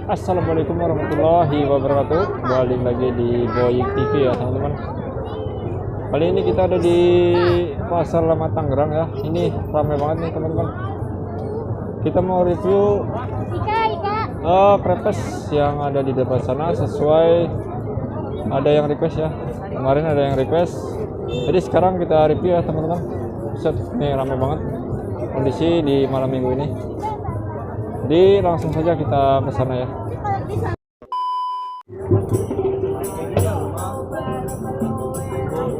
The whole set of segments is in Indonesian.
Assalamualaikum warahmatullahi wabarakatuh. Balik lagi di Boying TV ya teman-teman. Kali ini kita ada di Pasar Lama Tangerang ya. Ini ramai banget nih teman-teman. Kita mau review krepes yang ada di depan sana sesuai ada yang request ya. Kemarin ada yang request. Jadi sekarang kita review ya teman-teman. Set, ini ramai banget kondisi di malam minggu ini. Jadi langsung saja kita ke sana ya.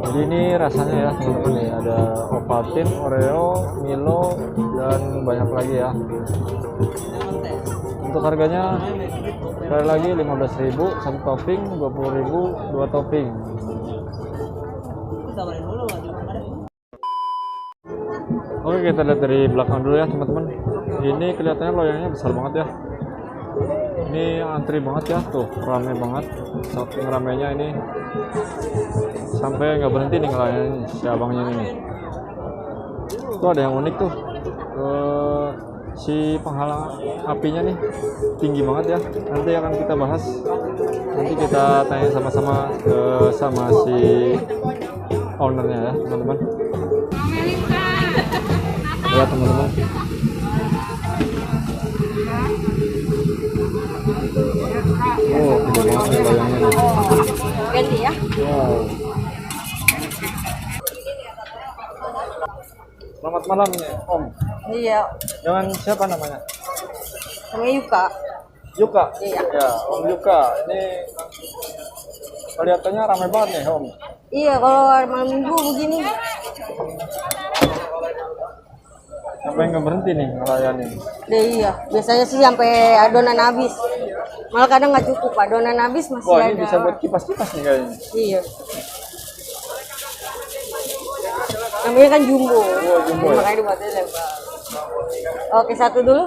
Jadi ini rasanya ya teman-teman nih, ada Ovaltine, Oreo, Milo dan banyak lagi ya. Untuk harganya sekali lagi 15.000 satu topping, 20.000 dua topping. Oke, kita lihat dari belakang dulu ya teman-teman. Ini kelihatannya loyangnya besar banget ya. Ini antri banget ya, tuh ramai banget. Saking ramainya ini sampai nggak berhenti nih ngelayanin si abangnya ini. Tuh ada yang unik tuh, si penghalang apinya nih tinggi banget ya. Nanti akan kita bahas. Nanti kita tanya sama-sama sama si ownernya ya teman-teman. Ya teman-teman. Oh, gede banget nih loyangnya nih. Ganti ya. Wow. Selamat malam ya, Om. Iya. Dengan siapa namanya? Namanya Yuka. Yuka. Iya. Ya, Om Yuka. Ini kelihatannya ramai banget nih, Om. Iya, kalau malam minggu begini. Sampai nggak berhenti nih ngelayanin. Iya, biasanya sih sampai adonan habis. Malah kadang nggak cukup, adonan habis masih Wah, ada. ini bisa buat kipas-kipas nih kayaknya. Iya. Namanya kan jumbo. Oh, jumbo ya? Makanya dibuatnya lebar. Oke, satu dulu.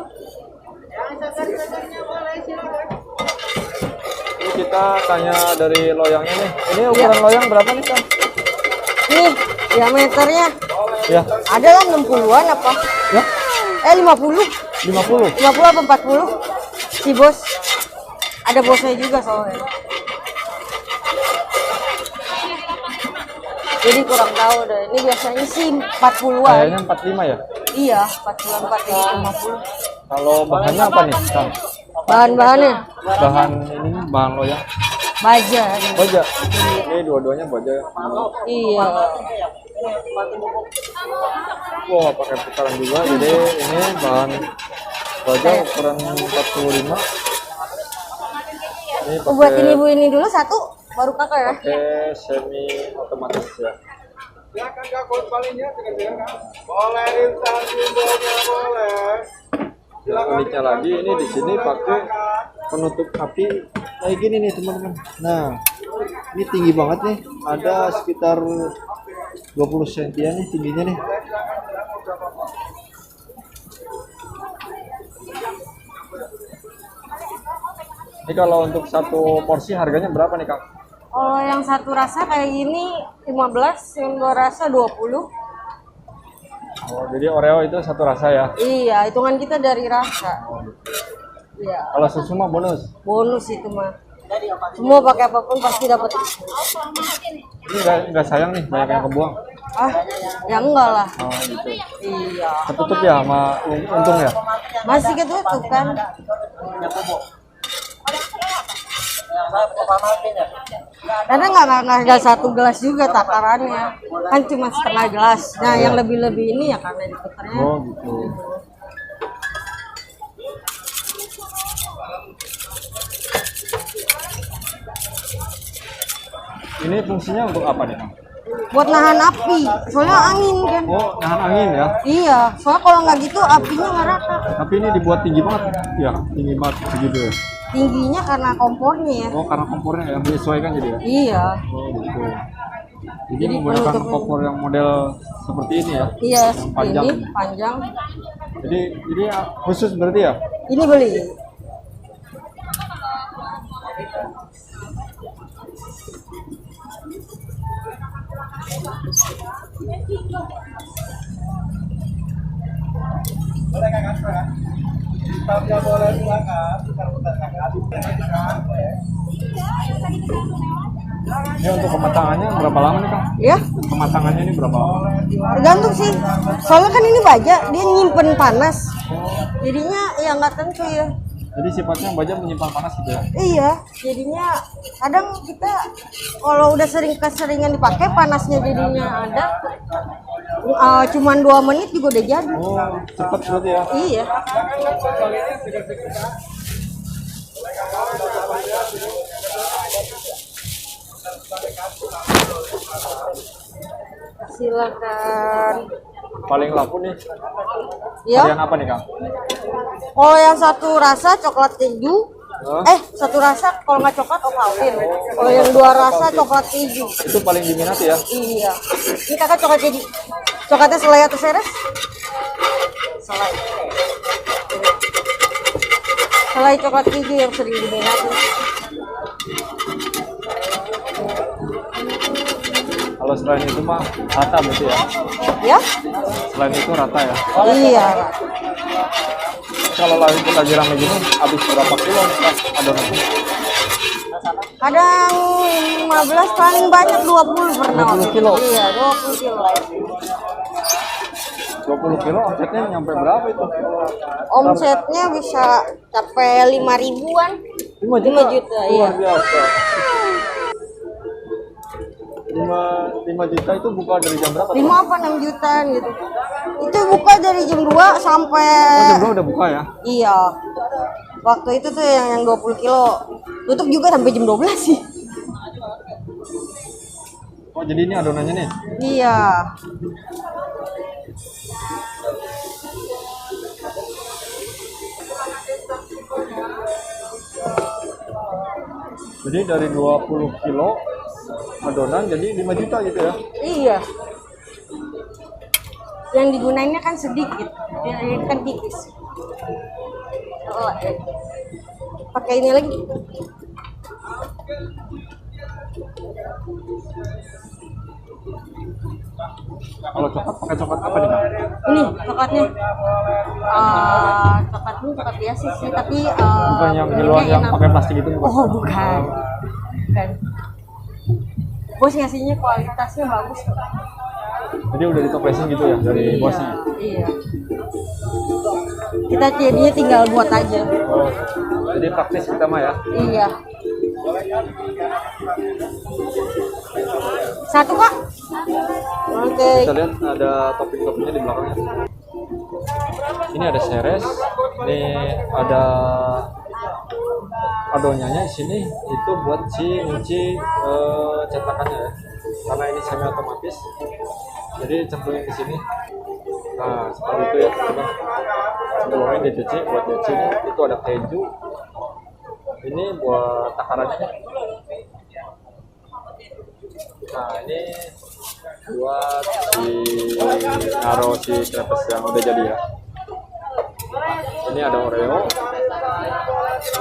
Ini kita tanya dari loyangnya nih. Ini ukuran loyang berapa nih, Kang? Nih, diameternya. Ya. Ada lah 60-an apa? Ya? 50. 50. 50 apa 40? Si bos. Ada bosnya juga soalnya. Jadi kurang tahu deh. Ini biasanya sih 40-an. Kayaknya 45 ya? Iya, 40-an, 50. Kalau bahannya apa nih, Kang? Bahan-bahannya Bahan ini bahan loyang. baja. Baja. Ini dua-duanya baja. Iya. Wah, pakai putaran juga. Jadi ini bahan baja ukuran 45. Ini Oh, buat pakai ibu ini dulu satu, baru kakak ya. pakai semi otomatis ya. Silakan Kak, palingnya boleh instan jumbonya boleh. Yang uniknya lagi ini di sini pakai penutup api kayak gini nih teman-teman. Nah, ini tinggi banget nih. Ada sekitar 20 cm nih tingginya nih. Ini kalau untuk satu porsi harganya berapa nih, Kang? Kalau yang satu rasa kayak gini 15, yang dua rasa 20. Oh, jadi Oreo itu satu rasa ya? Iya, hitungan kita dari rasa. Iya, Kalau susu mah bonus. bonus itu mah. Semua pakai apapun pasti dapat. Ini nggak sayang nih, banyak yang kebuang. Ah, ya enggak lah. Oh gitu. Iya. Ketutup ya sama untung ya? Masih ketutup kan? Karena nggak satu gelas juga takarannya, kan cuma setengah gelas. Nah, yang lebih-lebih ini ya karena diputarnya. Oh gitu. Ini fungsinya untuk apa nih, Kang? Buat nahan api, soalnya angin kan. Oh, nahan angin ya? Iya, soalnya kalau nggak gitu apinya nggak rata. Tapi ini dibuat tinggi banget ya? Tinggi banget begitu ya? Tingginya karena kompornya ya. Oh, karena kompornya yang menyesuaikan jadi ya? Iya. Oh gitu. Jadi Jadi menggunakan penutupnya- kompor yang model seperti ini ya? Iya, Yang panjang. ini panjang. Jadi ini khusus berarti ya? Ini beli. Staffnya boleh silakan. Putar-putar kakak. Ini untuk kematangannya berapa lama nih Kang? Ya, Kematangannya ini berapa lama? tergantung sih. Soalnya kan ini baja, dia nyimpen panas. Jadinya ya nggak tentu ya. Jadi sifatnya baja menyimpan panas gitu ya? Iya, jadinya kadang kita kalau udah sering keseringan dipakai panasnya jadinya ada. Cuman 2 menit juga udah jadi. Oh, cepat berarti ya? Iya. Silakan. Paling laku nih. Ya. Varian apa nih Kang? Kalau yang satu rasa coklat keju, Hah? satu rasa kalau nggak coklat Ovaltine. Kalau yang 2 rasa coklat keju. Itu paling diminati ya? Iya. Ini kakak coklat keju. Coklatnya selai atau seres? Selai. Selai coklat keju yang sering diminati. Kalau selain itu mah rata berarti ya? Ya? Selain itu rata ya? Iya. Kalau lagi rame gini, habis berapa kilo Kang adonannya? Kadang 15 paling banyak 20 pernah. 20 kilo? Iya, 20 kilo. 20 kilo omsetnya nyampe berapa itu? Omsetnya bisa sampai 5 ribuan. 5 5 juta, iya. Luar biasa. 5 juta itu buka dari jam berapa? 5 apa 6 jutaan gitu. Itu buka dari jam 2 sampai Jam 2 udah buka ya? iya. Waktu itu tuh yang 20 kilo. Tutup juga sampai jam 12 sih. Oh jadi ini adonannya nih? Iya. Jadi dari 20 kilo adonan jadi 5 juta gitu ya? Iya. Yang digunainnya kan sedikit. Yang kan tipis. Oh, pakai ini lagi. Kalau coklat pakai coklat apa nih Kang? Ini coklatnya. Coklatnya coklat biasa sih, tapi Bukan yang kiloan yang enak. pakai plastik itu bukan? Oh, bukan. Bukan. Bos ngasihnya kualitasnya bagus kok. Jadi udah ditoplesin gitu ya dari Iya, bosnya? iya. Kita jadinya tinggal buat aja. Oh, jadi praktis kita mah ya? Iya. Satu Kak. Oke. Kita lihat ada topping-toppingnya di belakangnya. Ini ada seres, ini ada adonannya di sini itu buat si ngunci cetakannya ya. Karena ini semi otomatis, jadi cemplungin ke sini. Nah seperti itu ya teman-teman. Cemplungin dicuci buat nyuci ini. Itu ada keju. Ini buat takarannya. Nah ini buat naruh si crepes yang udah jadi ya. Ini ada Oreo,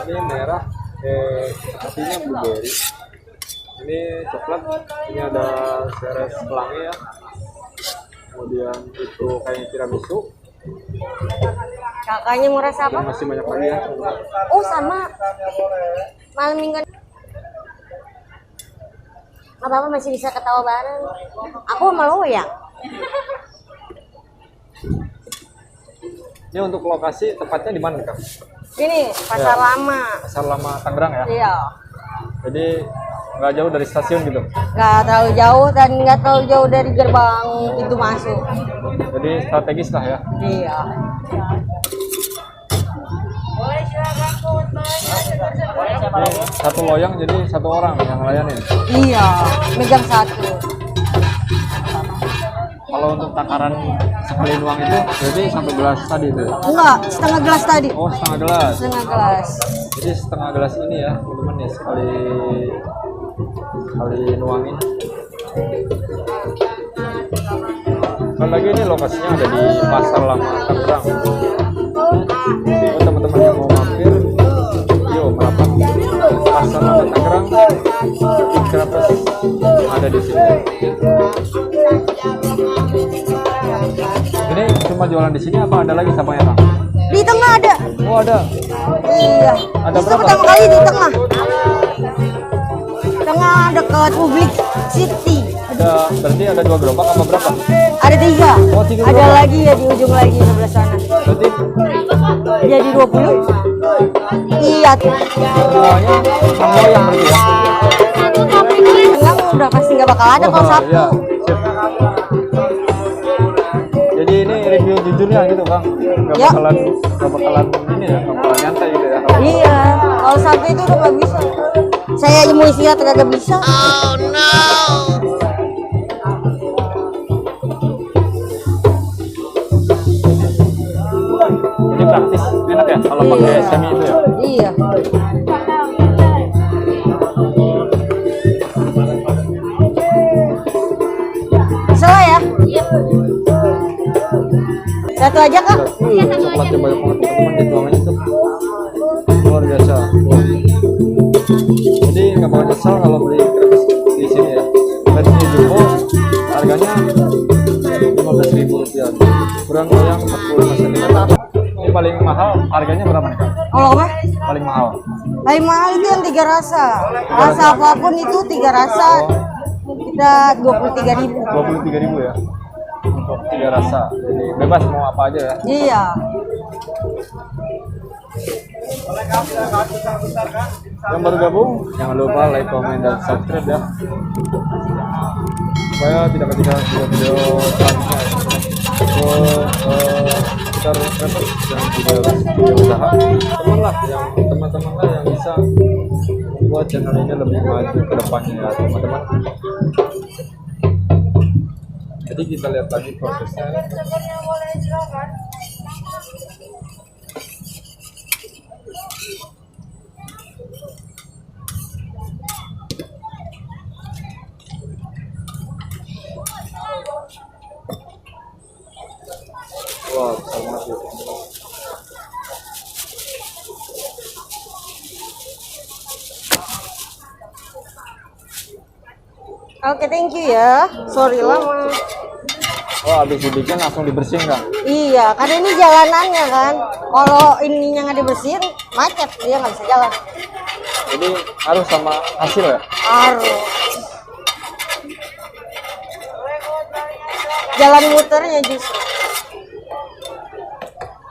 ini merah, sepertinya blueberry, ini coklat, ini ada seres pelangi ya, kemudian itu kayak tiramisu, Kakaknya mau rasa dan apa? masih banyak lagi ya. Oh sama. Malam minggu. Apa-apa masih bisa ketawa bareng. Aku malu ya. Ini untuk lokasi tepatnya di mana Kang? Ini pasar Ya. lama. Pasar Lama Tangerang ya. Iya. Jadi nggak jauh dari stasiun gitu. Nggak terlalu jauh dan nggak terlalu jauh dari gerbang pintu masuk. Jadi strategis lah ya. Iya. Ini satu loyang jadi satu orang yang ngelayanin. Iya. Megang satu. Kalau untuk takaran sekali nuang itu berarti sampai gelas tadi itu. Enggak, setengah gelas tadi. Oh setengah gelas. Setengah gelas. Jadi setengah gelas ini ya teman-teman ya sekali nuangin. Sekali lagi ini lokasinya ada di Pasar Lama Tangerang. Jadi teman-teman yang mau mampir, yuk merapat Pasar Lama Tangerang. Crepes ada di sini. Ini cuma jualan di sini apa ada lagi cabangnya Kang? Di tengah ada. Oh ada. Iya. Ada Itu berapa? pertama kali di tengah. Tengah dekat Public City. Ada, berarti ada 2 gerobak sama berapa? Ada 3. Oh, 3 Ada gerobak. lagi ya di ujung lagi sebelah sana. Berarti Jadi 20. Iya. semuanya sama yang berarti ya? Tengah udah pasti nggak bakal ada kalau Sabtu. Iya, sip. Jadi ini review jujurnya gitu bang, nggak Ya. bakalan ini ya, nggak bakalan nyantai gitu ya. Iya. Kalau Sabtu itu udah nggak bisa. Saya aja mau istirahat nggak bisa. Jadi praktis, enak ya kalau pakai semi itu ya. Iya. Salah ya? Satu aja kak? Coklatnya banyak banget teman-teman, dituangin tuh luar biasa. Wah. Jadi nggak bakal nyesal kalau beli krepes di sini ya. Versinya jumbo harganya 15.000 rupiah, kurang goyang 45 cm. Ini paling mahal harganya berapa nih kak? Kalau apa? Paling mahal Paling mahal itu yang 3 rasa. Rasa apapun itu 3 rasa. Kita 23.000. 23.000 ya untuk 3 rasa, jadi bebas mau apa aja ya. Iya. Yang baru gabung jangan lupa like, comment, dan subscribe ya, supaya tidak ketinggalan video-video selanjutnya. So sekitar krepes yang juga video usaha teman-teman lah yang bisa membuat channel ini lebih maju ke depannya ya teman-teman. Jadi kita lihat lagi prosesnya. Wah, besar banget ya teman-teman. Oke, thank you ya. Sorry lama. Oh, habis dibikin langsung dibersihin kan? Iya, karena ini jalanannya kan. Kalau ininya nggak dibersihin, macet, dia nggak bisa jalan. Jadi harus sama hasil ya? Harus. Jalan muternya justru.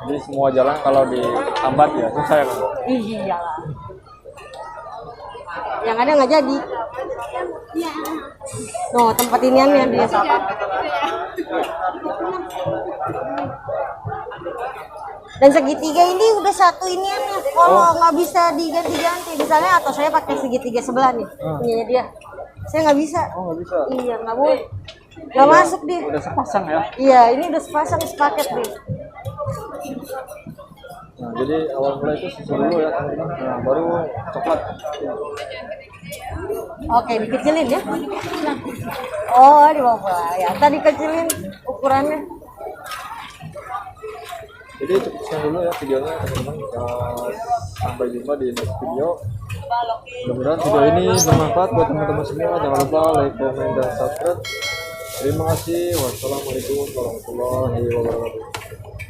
Jadi semua jalan kalau dihambat ya susah ya kan? Iya lah. Yang ada nggak jadi. No, tempat iniannya dia sama. Dan segitiga ini udah satu iniannya. Kalau nggak bisa diganti-ganti, misalnya atau saya pakai segitiga sebelah nih, punyanya dia. Saya nggak bisa. Oh nggak bisa. Iya, nggak boleh. Nggak masuk dia. Udah sepasang ya? Iya, ini udah sepasang sepaket nih. Nah jadi awal mulai itu susu dulu ya teman-teman. Nah baru coklat. Oke, dikecilin ya. Oh, di bawah ya. Tadi kecilin ukurannya. Jadi cukup sekian dulu ya videonya teman-teman. Sampai jumpa di next video. Mudah-mudahan video ini bermanfaat buat teman-teman semua. Jangan lupa like, comment, dan subscribe. Terima kasih. Wassalamualaikum warahmatullahi wabarakatuh.